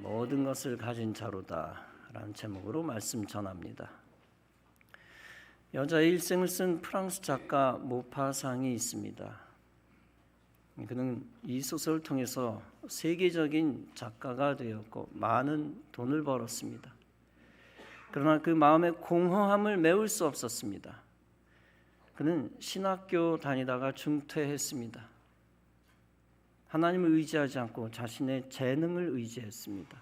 모든 것을 가진 자로다 라는 제목으로 말씀 전합니다. 여자의 일생을 쓴 프랑스 작가 모파상이 있습니다. 그는 이 소설을 통해서 세계적인 작가가 되었고 많은 돈을 벌었습니다. 그러나 그 마음의 공허함을 메울 수 없었습니다. 그는 신학교 다니다가 중퇴했습니다. 하나님을 의지하지 않고 자신의 재능을 의지했습니다.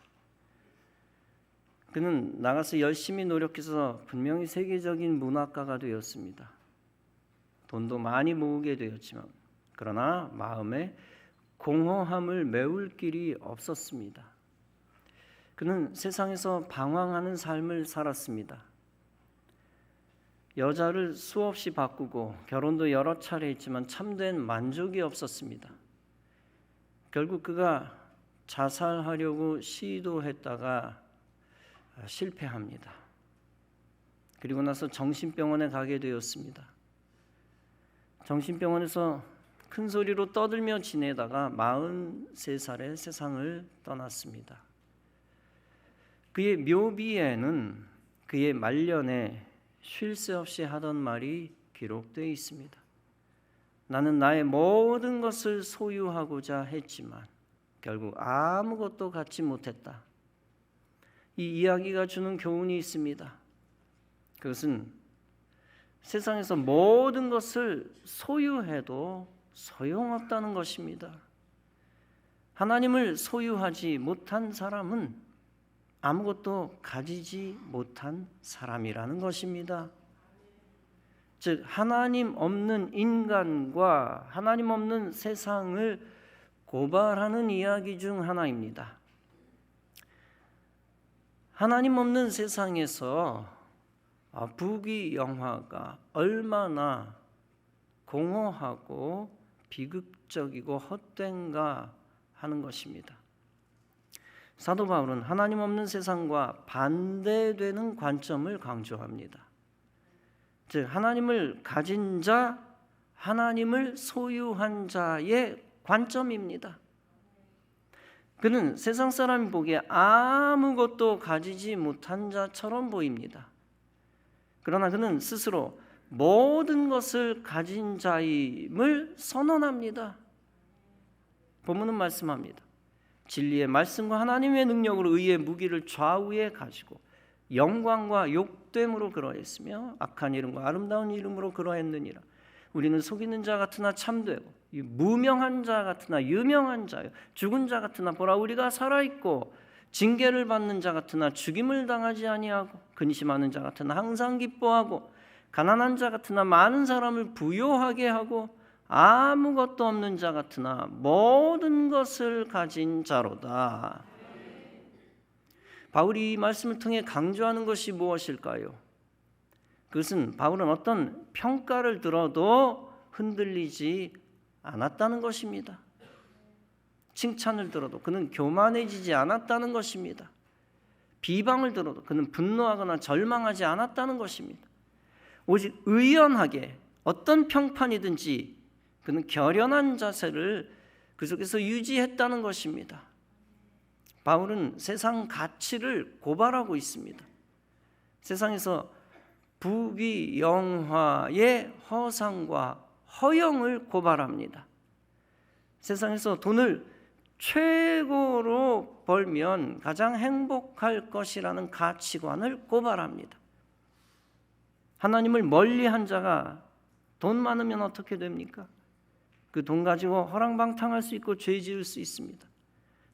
그는 나가서 열심히 노력해서 분명히 세계적인 문학가가 되었습니다. 돈도 많이 모으게 되었지만 그러나 마음에 공허함을 메울 길이 없었습니다. 그는 세상에서 방황하는 삶을 살았습니다. 여자를 수없이 바꾸고 결혼도 여러 차례 했지만 참된 만족이 없었습니다. 결국 그가 자살하려고 시도했다가 실패합니다. 그리고 나서 정신병원에 가게 되었습니다. 정신병원에서 큰 소리로 떠들며 지내다가 43살에 세상을 떠났습니다. 그의 묘비에는 그의 말년에 쉴 새 없이 하던 말이 기록되어 있습니다. 나는 나의 모든 것을 소유하고자 했지만 결국 아무것도 갖지 못했다. 이 이야기가 주는 교훈이 있습니다. 그것은 세상에서 모든 것을 소유해도 소용없다는 것입니다. 하나님을 소유하지 못한 사람은 아무것도 가지지 못한 사람이라는 것입니다. 즉 하나님 없는 인간과 하나님 없는 세상을 고발하는 이야기 중 하나입니다. 하나님 없는 세상에서 부귀영화가 얼마나 공허하고 비극적이고 헛된가 하는 것입니다. 사도 바울은 하나님 없는 세상과 반대되는 관점을 강조합니다. 즉 하나님을 가진 자, 하나님을 소유한 자의 관점입니다. 그는 세상 사람이 보기에 아무것도 가지지 못한 자처럼 보입니다. 그러나 그는 스스로 모든 것을 가진 자임을 선언합니다. 본문은 말씀합니다. 진리의 말씀과 하나님의 능력으로 의의 무기를 좌우에 가지고 영광과 욕됨으로 그러했으며 악한 이름과 아름다운 이름으로 그러했느니라. 우리는 속이는 자 같으나 참되고 무명한 자 같으나 유명한 자요 죽은 자 같으나 보라 우리가 살아있고 징계를 받는 자 같으나 죽임을 당하지 아니하고 근심하는 자 같으나 항상 기뻐하고 가난한 자 같으나 많은 사람을 부요하게 하고 아무것도 없는 자 같으나 모든 것을 가진 자로다. 바울이 이 말씀을 통해 강조하는 것이 무엇일까요? 그것은 바울은 어떤 평가를 들어도 흔들리지 않았다는 것입니다. 칭찬을 들어도 그는 교만해지지 않았다는 것입니다. 비방을 들어도 그는 분노하거나 절망하지 않았다는 것입니다. 오직 의연하게 어떤 평판이든지 그는 결연한 자세를 그 속에서 유지했다는 것입니다. 바울은 세상 가치를 고발하고 있습니다. 세상에서 부귀영화의 허상과 허영을 고발합니다. 세상에서 돈을 최고로 벌면 가장 행복할 것이라는 가치관을 고발합니다. 하나님을 멀리한 자가 돈 많으면 어떻게 됩니까? 그 돈 가지고 허랑방탕할 수 있고 죄 지을 수 있습니다.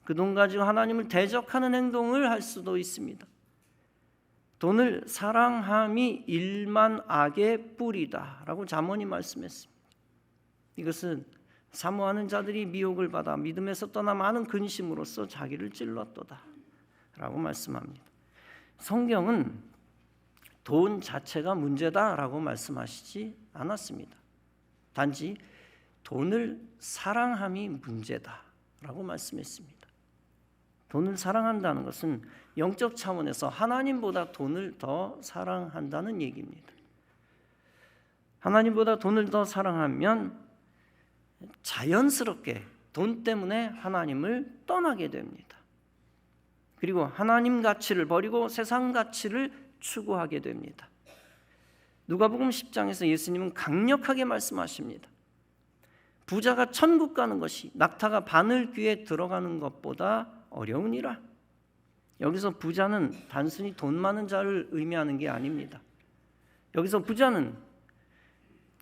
그 돈 가지고 하나님을 대적하는 행동을 할 수도 있습니다. 돈을 사랑함이 일만 악의 뿌리다 라고 잠언이 말씀했습니다. 이것은 사모하는 자들이 미혹을 받아 믿음에서 떠나 많은 근심으로써 자기를 찔렀도다 라고 말씀합니다. 성경은 돈 자체가 문제다라고 말씀하시지 않았습니다. 단지 돈을 사랑함이 문제다라고 말씀했습니다. 돈을 사랑한다는 것은 영적 차원에서 하나님보다 돈을 더 사랑한다는 얘기입니다. 하나님보다 돈을 더 사랑하면 자연스럽게 돈 때문에 하나님을 떠나게 됩니다. 그리고 하나님 가치를 버리고 세상 가치를 추구하게 됩니다. 누가복음 10장에서 예수님은 강력하게 말씀하십니다. 부자가 천국 가는 것이 낙타가 바늘 귀에 들어가는 것보다 어려우니라. 여기서 부자는 단순히 돈 많은 자를 의미하는 게 아닙니다. 여기서 부자는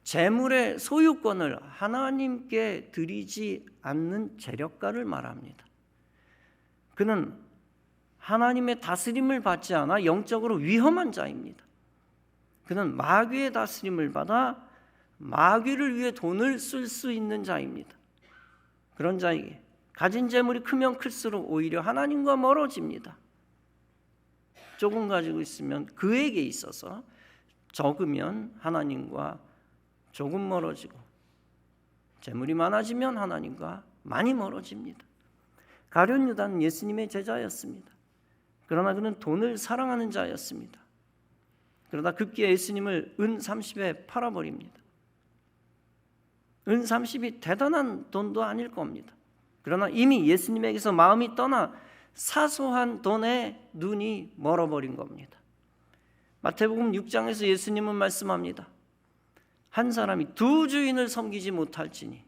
재물의 소유권을 하나님께 드리지 않는 재력가를 말합니다. 그는 하나님의 다스림을 받지 않아 영적으로 위험한 자입니다. 그는 마귀의 다스림을 받아 마귀를 위해 돈을 쓸 수 있는 자입니다. 그런 자에게 가진 재물이 크면 클수록 오히려 하나님과 멀어집니다. 조금 가지고 있으면 그에게 있어서 적으면 하나님과 조금 멀어지고 재물이 많아지면 하나님과 많이 멀어집니다. 가룟 유다는 예수님의 제자였습니다. 그러나 그는 돈을 사랑하는 자였습니다. 그러다 급기야 예수님을 은 30에 팔아버립니다. 은 30이 대단한 돈도 아닐 겁니다. 그러나 이미 예수님에게서 마음이 떠나 사소한 돈에 눈이 멀어버린 겁니다. 마태복음 6장에서 예수님은 말씀합니다. 한 사람이 두 주인을 섬기지 못할지니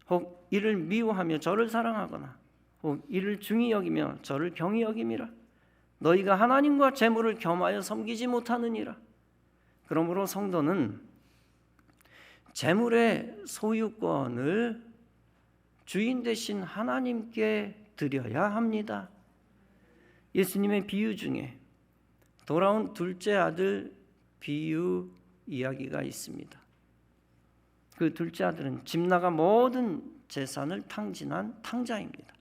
혹 이를 미워하며 저를 사랑하거나 혹 이를 중히 여기며 저를 경히 여김이라. 너희가 하나님과 재물을 겸하여 섬기지 못하느니라. 그러므로 성도는 재물의 소유권을 주인 되신 하나님께 드려야 합니다. 예수님의 비유 중에 돌아온 둘째 아들 비유 이야기가 있습니다. 그 둘째 아들은 집 나가 모든 재산을 탕진한 탕자입니다.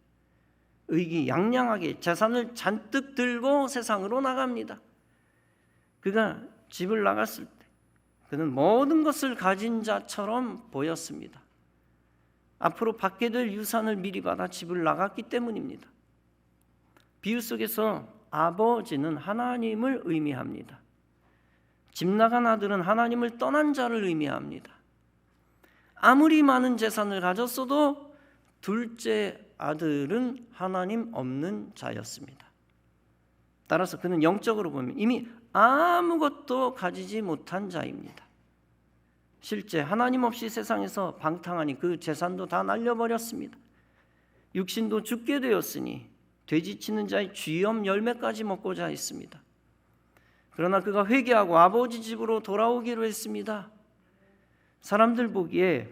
의기양양하게 재산을 잔뜩 들고 세상으로 나갑니다. 그가 집을 나갔을 때 그는 모든 것을 가진 자처럼 보였습니다. 앞으로 받게 될 유산을 미리 받아 집을 나갔기 때문입니다. 비유 속에서 아버지는 하나님을 의미합니다. 집 나간 아들은 하나님을 떠난 자를 의미합니다. 아무리 많은 재산을 가졌어도 둘째 아들은 하나님 없는 자였습니다. 따라서 그는 영적으로 보면 이미 아무것도 가지지 못한 자입니다. 실제 하나님 없이 세상에서 방탕하니 그 재산도 다 날려버렸습니다. 육신도 죽게 되었으니 돼지치는 자의 쥐염 열매까지 먹고자 했습니다. 그러나 그가 회개하고 아버지 집으로 돌아오기로 했습니다. 사람들 보기에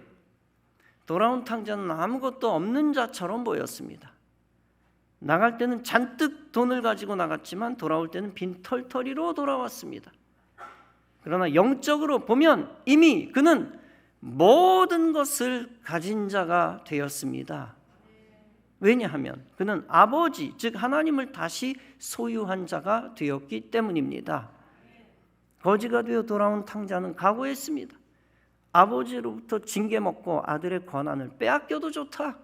돌아온 탕자는 아무것도 없는 자처럼 보였습니다. 나갈 때는 잔뜩 돈을 가지고 나갔지만 돌아올 때는 빈털터리로 돌아왔습니다. 그러나 영적으로 보면 이미 그는 모든 것을 가진 자가 되었습니다. 왜냐하면 그는 아버지, 즉 하나님을 다시 소유한 자가 되었기 때문입니다. 거지가 되어 돌아온 탕자는 각오했습니다. 아버지로부터 징계 먹고 아들의 권한을 빼앗겨도 좋다.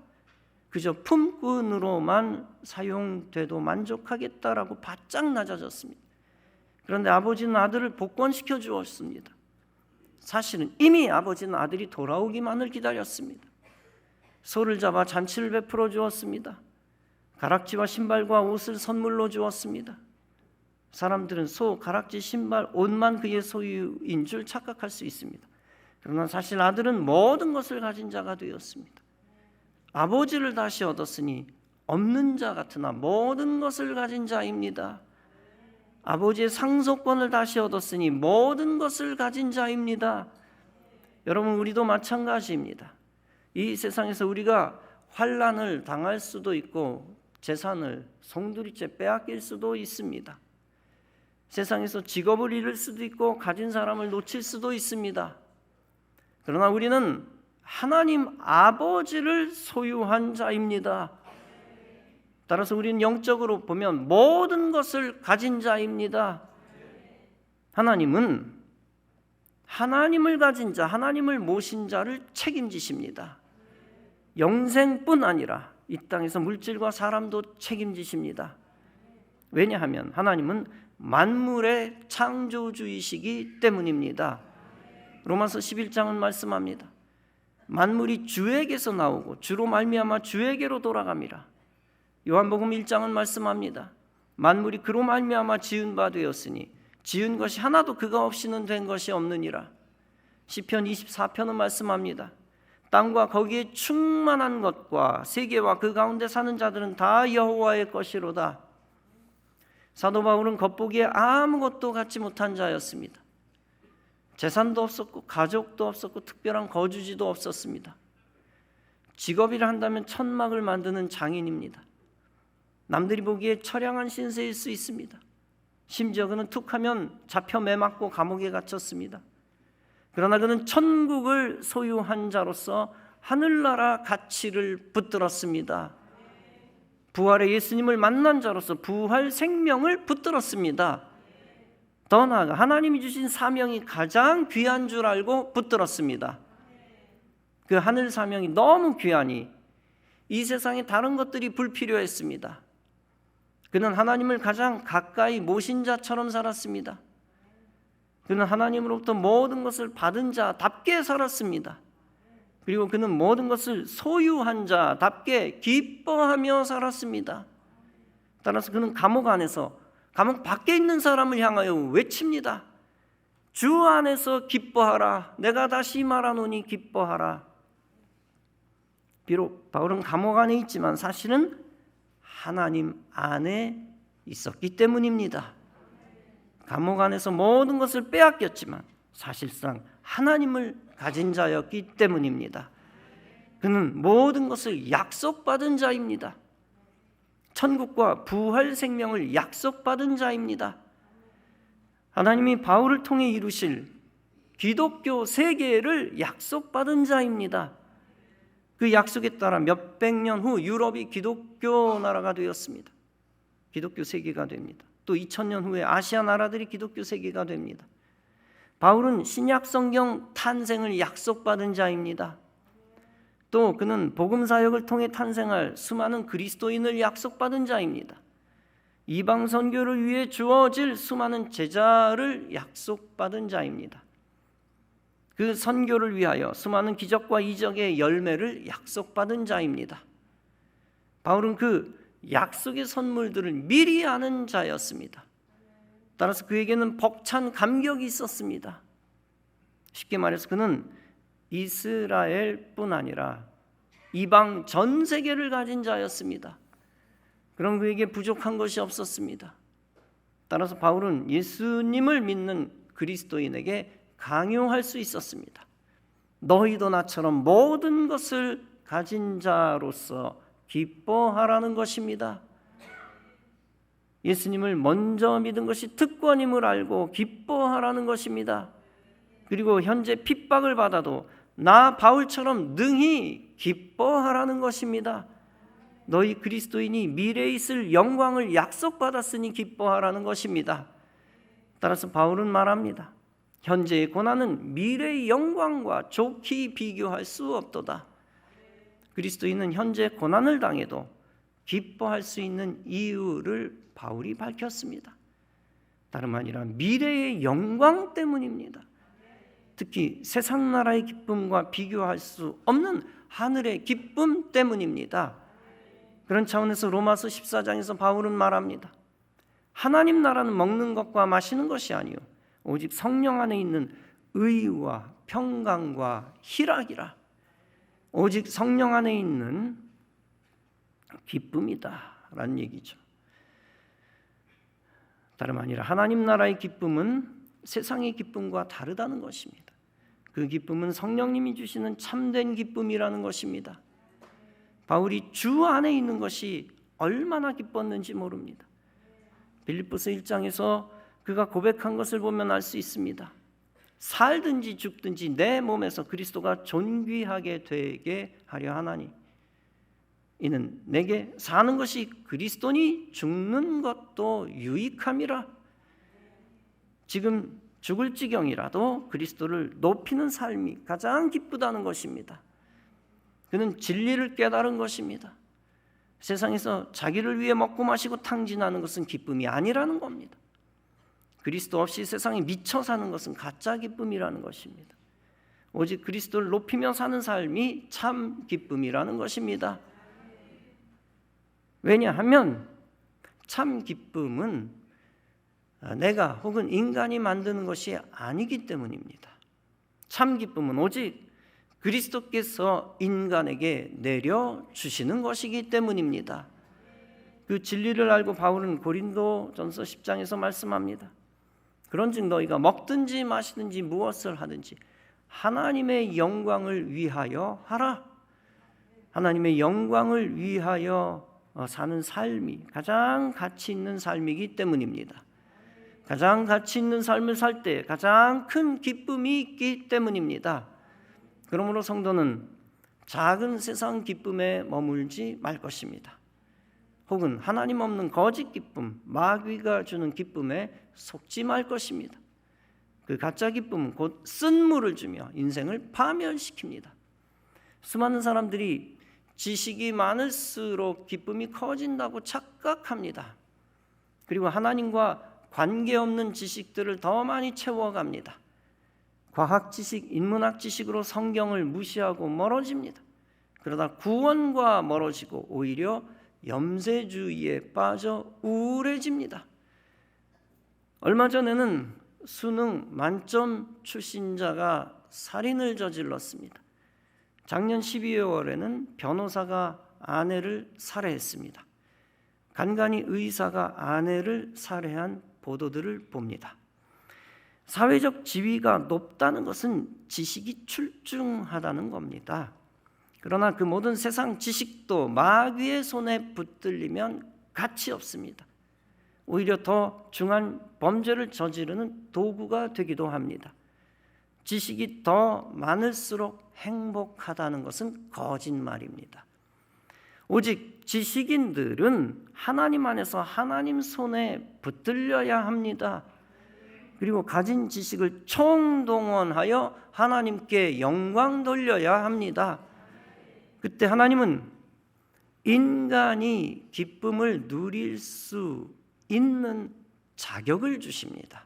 그저 품꾼으로만 사용돼도 만족하겠다라고 바짝 낮아졌습니다. 그런데 아버지는 아들을 복권시켜 주었습니다. 사실은 이미 아버지는 아들이 돌아오기만을 기다렸습니다. 소를 잡아 잔치를 베풀어 주었습니다. 가락지와 신발과 옷을 선물로 주었습니다. 사람들은 소, 가락지, 신발, 옷만 그의 소유인 줄 착각할 수 있습니다. 그러나 사실 아들은 모든 것을 가진 자가 되었습니다. 아버지를 다시 얻었으니 없는 자 같으나 모든 것을 가진 자입니다. 아버지의 상속권을 다시 얻었으니 모든 것을 가진 자입니다. 여러분, 우리도 마찬가지입니다. 이 세상에서 우리가 환난을 당할 수도 있고 재산을 송두리째 빼앗길 수도 있습니다. 세상에서 직업을 잃을 수도 있고 가진 사람을 놓칠 수도 있습니다. 그러나 우리는 하나님 아버지를 소유한 자입니다. 따라서 우리는 영적으로 보면 모든 것을 가진 자입니다. 하나님은 하나님을 가진 자, 하나님을 모신 자를 책임지십니다. 영생뿐 아니라 이 땅에서 물질과 사람도 책임지십니다. 왜냐하면 하나님은 만물의 창조주이시기 때문입니다. 로마서 11장은 말씀합니다. 만물이 주에게서 나오고 주로 말미암아 주에게로 돌아갑니다. 요한복음 1장은 말씀합니다. 만물이 그로 말미암아 지은 바 되었으니 지은 것이 하나도 그가 없이는 된 것이 없느니라. 시편 24편은 말씀합니다. 땅과 거기에 충만한 것과 세계와 그 가운데 사는 자들은 다 여호와의 것이로다. 사도 바울은 겉보기에 아무것도 갖지 못한 자였습니다. 재산도 없었고 가족도 없었고 특별한 거주지도 없었습니다. 직업이라 한다면 천막을 만드는 장인입니다. 남들이 보기에 처량한 신세일 수 있습니다. 심지어 그는 툭하면 잡혀 매맞고 감옥에 갇혔습니다. 그러나 그는 천국을 소유한 자로서 하늘나라 가치를 붙들었습니다. 부활의 예수님을 만난 자로서 부활 생명을 붙들었습니다. 더 나아가 하나님이 주신 사명이 가장 귀한 줄 알고 붙들었습니다. 그 하늘 사명이 너무 귀하니 이 세상에 다른 것들이 불필요했습니다. 그는 하나님을 가장 가까이 모신 자처럼 살았습니다. 그는 하나님으로부터 모든 것을 받은 자답게 살았습니다. 그리고 그는 모든 것을 소유한 자답게 기뻐하며 살았습니다. 따라서 그는 감옥 안에서 감옥 밖에 있는 사람을 향하여 외칩니다. 주 안에서 기뻐하라. 내가 다시 말하노니 기뻐하라. 비록 바울은 감옥 안에 있지만 사실은 하나님 안에 있었기 때문입니다. 감옥 안에서 모든 것을 빼앗겼지만 사실상 하나님을 가진 자였기 때문입니다. 그는 모든 것을 약속받은 자입니다. 천국과 부활 생명을 약속받은 자입니다. 하나님이 바울을 통해 이루실 기독교 세계를 약속받은 자입니다. 그 약속에 따라 몇백 년 후 유럽이 기독교 나라가 되었습니다. 기독교 세계가 됩니다. 또 2000년 후에 아시아 나라들이 기독교 세계가 됩니다. 바울은 신약 성경 탄생을 약속받은 자입니다. 또 그는 복음 사역을 통해 탄생할 수많은 그리스도인을 약속받은 자입니다. 이방 선교를 위해 주어질 수많은 제자를 약속받은 자입니다. 그 선교를 위하여 수많은 기적과 이적의 열매를 약속받은 자입니다. 바울은 그 약속의 선물들을 미리 아는 자였습니다. 따라서 그에게는 벅찬 감격이 있었습니다. 쉽게 말해서 그는 이스라엘뿐 아니라 이방 전 세계를 가진 자였습니다. 그럼 그에게 부족한 것이 없었습니다. 따라서 바울은 예수님을 믿는 그리스도인에게 강요할 수 있었습니다. 너희도 나처럼 모든 것을 가진 자로서 기뻐하라는 것입니다. 예수님을 먼저 믿은 것이 특권임을 알고 기뻐하라는 것입니다. 그리고 현재 핍박을 받아도 나 바울처럼 능히 기뻐하라는 것입니다. 너희 그리스도인이 미래에 있을 영광을 약속받았으니 기뻐하라는 것입니다. 따라서 바울은 말합니다. 현재의 고난은 미래의 영광과 좋게 비교할 수 없도다. 그리스도인은 현재 고난을 당해도 기뻐할 수 있는 이유를 바울이 밝혔습니다. 다름 아니라 미래의 영광 때문입니다. 특히 세상 나라의 기쁨과 비교할 수 없는 하늘의 기쁨 때문입니다. 그런 차원에서 로마서 14장에서 바울은 말합니다. 하나님 나라는 먹는 것과 마시는 것이 아니요 오직 성령 안에 있는 의와 평강과 희락이라. 오직 성령 안에 있는 기쁨이다 라는 얘기죠. 다름 아니라 하나님 나라의 기쁨은 세상의 기쁨과 다르다는 것입니다. 그 기쁨은 성령님이 주시는 참된 기쁨이라는 것입니다. 바울이 주 안에 있는 것이 얼마나 기뻤는지 모릅니다. 빌립보서 1장에서 그가 고백한 것을 보면 알 수 있습니다. 살든지 죽든지 내 몸에서 그리스도가 존귀하게 되게 하려 하나니 이는 내게 사는 것이 그리스도니 죽는 것도 유익함이라. 지금 죽을 지경이라도 그리스도를 높이는 삶이 가장 기쁘다는 것입니다. 그는 진리를 깨달은 것입니다. 세상에서 자기를 위해 먹고 마시고 탕진하는 것은 기쁨이 아니라는 겁니다. 그리스도 없이 세상에 미쳐 사는 것은 가짜 기쁨이라는 것입니다. 오직 그리스도를 높이며 사는 삶이 참 기쁨이라는 것입니다. 왜냐하면 참 기쁨은 내가 혹은 인간이 만드는 것이 아니기 때문입니다. 참 기쁨은 오직 그리스도께서 인간에게 내려주시는 것이기 때문입니다. 그 진리를 알고 바울은 고린도전서 10장에서 말씀합니다. 그런즉 너희가 먹든지 마시든지 무엇을 하든지 하나님의 영광을 위하여 하라. 하나님의 영광을 위하여 사는 삶이 가장 가치 있는 삶이기 때문입니다. 가장 가치 있는 삶을 살 때 가장 큰 기쁨이 있기 때문입니다. 그러므로 성도는 작은 세상 기쁨에 머물지 말 것입니다. 혹은 하나님 없는 거짓 기쁨, 마귀가 주는 기쁨에 속지 말 것입니다. 그 가짜 기쁨은 곧 쓴물을 주며 인생을 파멸시킵니다. 수많은 사람들이 지식이 많을수록 기쁨이 커진다고 착각합니다. 그리고 하나님과 관계없는 지식들을 더 많이 채워갑니다. 과학 지식, 인문학 지식으로 성경을 무시하고 멀어집니다. 그러다 구원과 멀어지고 오히려 염세주의에 빠져 우울해집니다. 얼마 전에는 수능 만점 출신자가 살인을 저질렀습니다. 작년 12월에는 변호사가 아내를 살해했습니다. 간간히 의사가 아내를 살해한 보도들을 봅니다. 사회적 지위가 높다는 것은 지식이 출중하다는 겁니다. 그러나 그 모든 세상 지식도 마귀의 손에 붙들리면 가치 없습니다. 오히려 더 중한 범죄를 저지르는 도구가 되기도 합니다. 지식이 더 많을수록 행복하다는 것은 거짓말입니다. 오직 지식인들은 하나님 안에서 하나님 손에 붙들려야 합니다. 그리고 가진 지식을 총동원하여 하나님께 영광 돌려야 합니다. 그때 하나님은 인간이 기쁨을 누릴 수 있는 자격을 주십니다.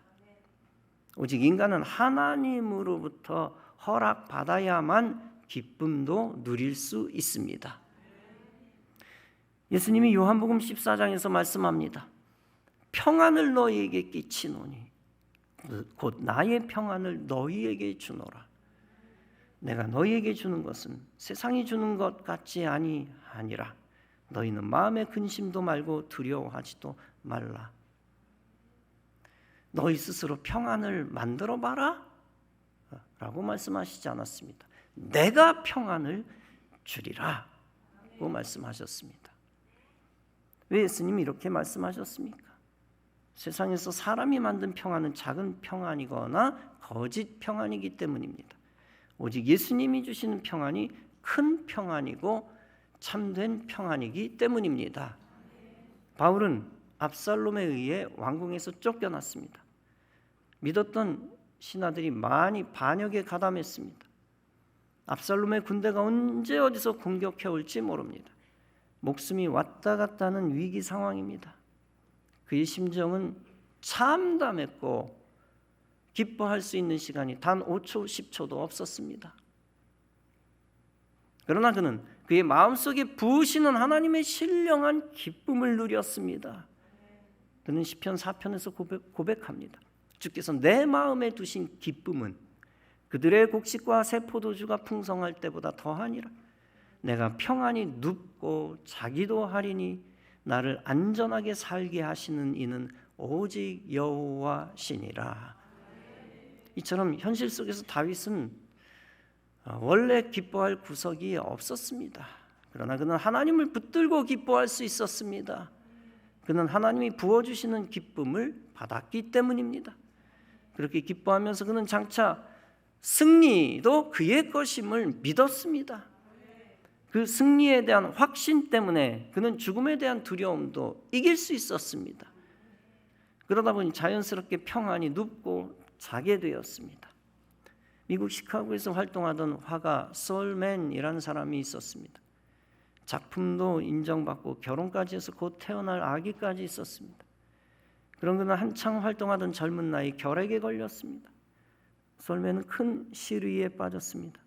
오직 인간은 하나님으로부터 허락받아야만 기쁨도 누릴 수 있습니다. 예수님이 요한복음 14장에서 말씀합니다. 평안을 너희에게 끼치노니 곧 나의 평안을 너희에게 주노라. 내가 너희에게 주는 것은 세상이 주는 것 같지 아니하니라. 너희는 마음의 근심도 말고 두려워하지도 말라. 너희 스스로 평안을 만들어 봐라 라고 말씀하시지 않았습니다. 내가 평안을 주리라 고 말씀하셨습니다. 왜 예수님이 이렇게 말씀하셨습니까? 세상에서 사람이 만든 평안은 작은 평안이거나 거짓 평안이기 때문입니다. 오직 예수님이 주시는 평안이 큰 평안이고 참된 평안이기 때문입니다. 바울은 압살롬에 의해 왕궁에서 쫓겨났습니다. 믿었던 신하들이 많이 반역에 가담했습니다. 압살롬의 군대가 언제 어디서 공격해 올지 모릅니다. 목숨이 왔다 갔다 하는 위기 상황입니다. 그의 심정은 참담했고 기뻐할 수 있는 시간이 단 5초, 10초도 없었습니다. 그러나 그는 그의 마음속에 부으시는 하나님의 신령한 기쁨을 누렸습니다. 그는 시편 4편에서 고백합니다. 주께서 내 마음에 두신 기쁨은 그들의 곡식과 새 포도주가 풍성할 때보다 더하니라. 내가 평안히 눕고 자기도 하리니 나를 안전하게 살게 하시는 이는 오직 여호와시니라. 이처럼 현실 속에서 다윗은 원래 기뻐할 구석이 없었습니다. 그러나 그는 하나님을 붙들고 기뻐할 수 있었습니다. 그는 하나님이 부어주시는 기쁨을 받았기 때문입니다. 그렇게 기뻐하면서 그는 장차 승리도 그의 것임을 믿었습니다. 그 승리에 대한 확신 때문에 그는 죽음에 대한 두려움도 이길 수 있었습니다. 그러다 보니 자연스럽게 평안이 눕고 자게 되었습니다. 미국 시카고에서 활동하던 화가 솔맨이라는 사람이 있었습니다. 작품도 인정받고 결혼까지 해서 곧 태어날 아기까지 있었습니다. 그런 그는 한창 활동하던 젊은 나이 결핵에 걸렸습니다. 솔맨은 큰 시리에 빠졌습니다.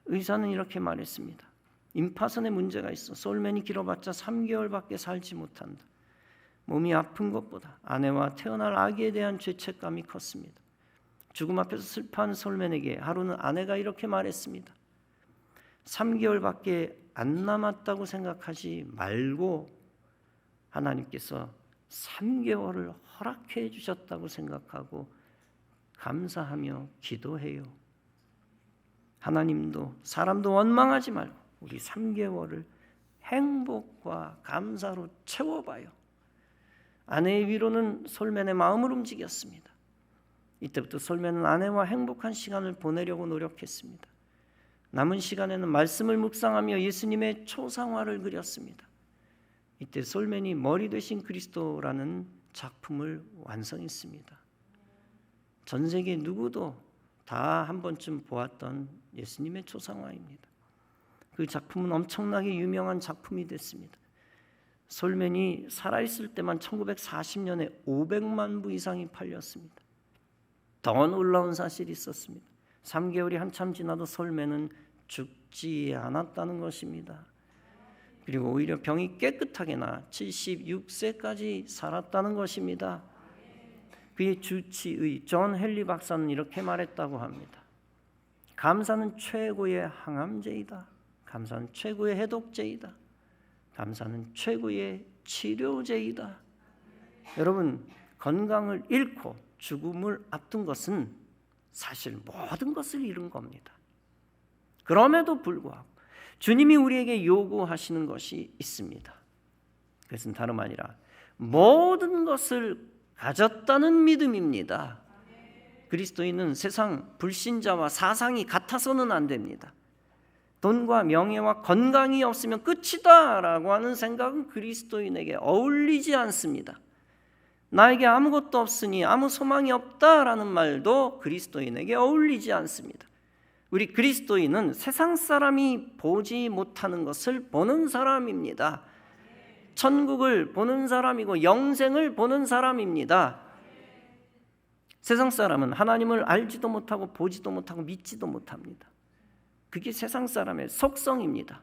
의사는 이렇게 말했습니다. 임파선에 문제가 있어 솔맨이 길어봤자 3개월밖에 살지 못한다. 몸이 아픈 것보다 아내와 태어날 아기에 대한 죄책감이 컸습니다. 죽음 앞에서 슬퍼하는 솔맨에게 하루는 아내가 이렇게 말했습니다. 3개월밖에 안 남았다고 생각하지 말고 하나님께서 3개월을 허락해 주셨다고 생각하고 감사하며 기도해요. 하나님도 사람도 원망하지 말고 우리 3개월을 행복과 감사로 채워봐요. 아내의 위로는 솔맨의 마음을 움직였습니다. 이때부터 솔맨은 아내와 행복한 시간을 보내려고 노력했습니다. 남은 시간에는 말씀을 묵상하며 예수님의 초상화를 그렸습니다. 이때 솔맨이 머리 되신 그리스도라는 작품을 완성했습니다. 전 세계 누구도 다 한 번쯤 보았던 예수님의 초상화입니다. 그 작품은 엄청나게 유명한 작품이 됐습니다. 솔맨이 살아있을 때만 1940년에 500만 부 이상이 팔렸습니다. 더 놀라운 사실이 있었습니다. 3개월이 한참 지나도 솔맨은 죽지 않았다는 것입니다. 그리고 오히려 병이 깨끗하게 나 76세까지 살았다는 것입니다. 그의 주치의 존 헨리 박사는 이렇게 말했다고 합니다. 감사는 최고의 항암제이다. 감사는 최고의 해독제이다. 감사는 최고의 치료제이다. 여러분, 건강을 잃고 죽음을 앞둔 것은 사실 모든 것을 잃은 겁니다. 그럼에도 불구하고 주님이 우리에게 요구하시는 것이 있습니다. 그것은 다름 아니라 모든 것을 가졌다는 믿음입니다. 그리스도인은 세상 불신자와 사상이 같아서는 안 됩니다. 돈과 명예와 건강이 없으면 끝이다 라고 하는 생각은 그리스도인에게 어울리지 않습니다. 나에게 아무것도 없으니 아무 소망이 없다라는 말도 그리스도인에게 어울리지 않습니다. 우리 그리스도인은 세상 사람이 보지 못하는 것을 보는 사람입니다. 천국을 보는 사람이고 영생을 보는 사람입니다. 세상 사람은 하나님을 알지도 못하고 보지도 못하고 믿지도 못합니다. 그게 세상 사람의 속성입니다.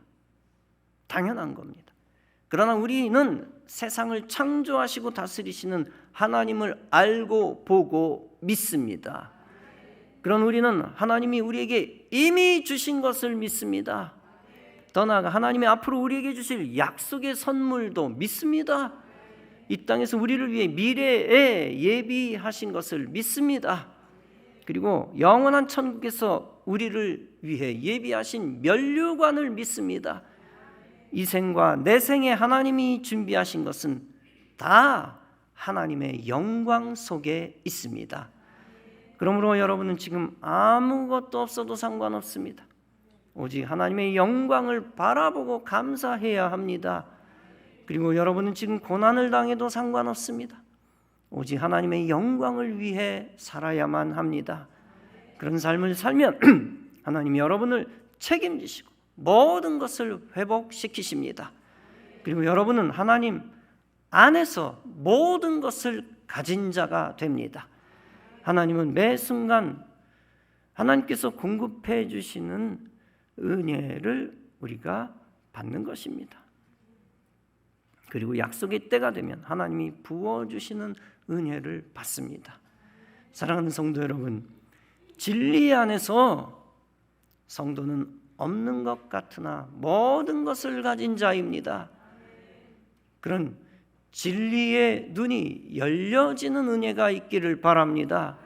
당연한 겁니다. 그러나 우리는 세상을 창조하시고 다스리시는 하나님을 알고 보고 믿습니다. 그런 우리는 하나님이 우리에게 이미 주신 것을 믿습니다. 더 나아가 하나님이 앞으로 우리에게 주실 약속의 선물도 믿습니다. 이 땅에서 우리를 위해 미래에 예비하신 것을 믿습니다. 그리고 영원한 천국에서 우리를 위해 예비하신 면류관을 믿습니다. 이 생과 내 생에 하나님이 준비하신 것은 다 하나님의 영광 속에 있습니다. 그러므로 여러분은 지금 아무것도 없어도 상관없습니다. 오직 하나님의 영광을 바라보고 감사해야 합니다. 그리고 여러분은 지금 고난을 당해도 상관없습니다. 오직 하나님의 영광을 위해 살아야만 합니다. 그런 삶을 살면 하나님이 여러분을 책임지시고 모든 것을 회복시키십니다. 그리고 여러분은 하나님 안에서 모든 것을 가진 자가 됩니다. 하나님은 매 순간 하나님께서 공급해 주시는 은혜를 우리가 받는 것입니다. 그리고 약속의 때가 되면 하나님이 부어주시는 은혜를 받습니다. 사랑하는 성도 여러분, 진리 안에서 성도는 없는 것 같으나 모든 것을 가진 자입니다. 그런 진리의 눈이 열려지는 은혜가 있기를 바랍니다.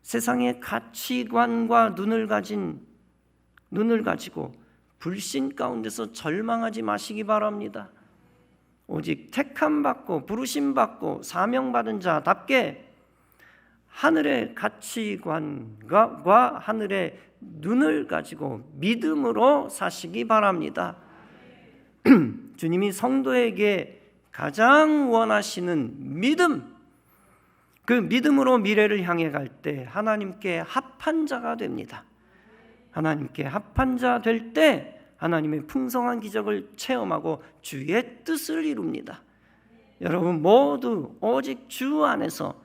세상의 가치관과 눈을 가지고 불신 가운데서 절망하지 마시기 바랍니다. 오직 택함받고 부르심받고 사명받은 자답게 하늘의 가치관과 하늘의 눈을 가지고 믿음으로 사시기 바랍니다. 주님이 성도에게 가장 원하시는 믿음, 그 믿음으로 미래를 향해 갈 때 하나님께 합한 자가 됩니다. 하나님께 합한 자 될 때 하나님의 풍성한 기적을 체험하고 주의 뜻을 이룹니다. 여러분 모두 오직 주 안에서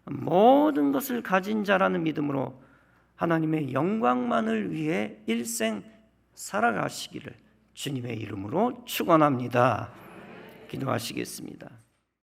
모든 것을 가진 자라는 믿음으로 하나님의 영광만을 위해 일생 살아가시기를 주님의 이름으로 축원합니다. 기도하시겠습니다.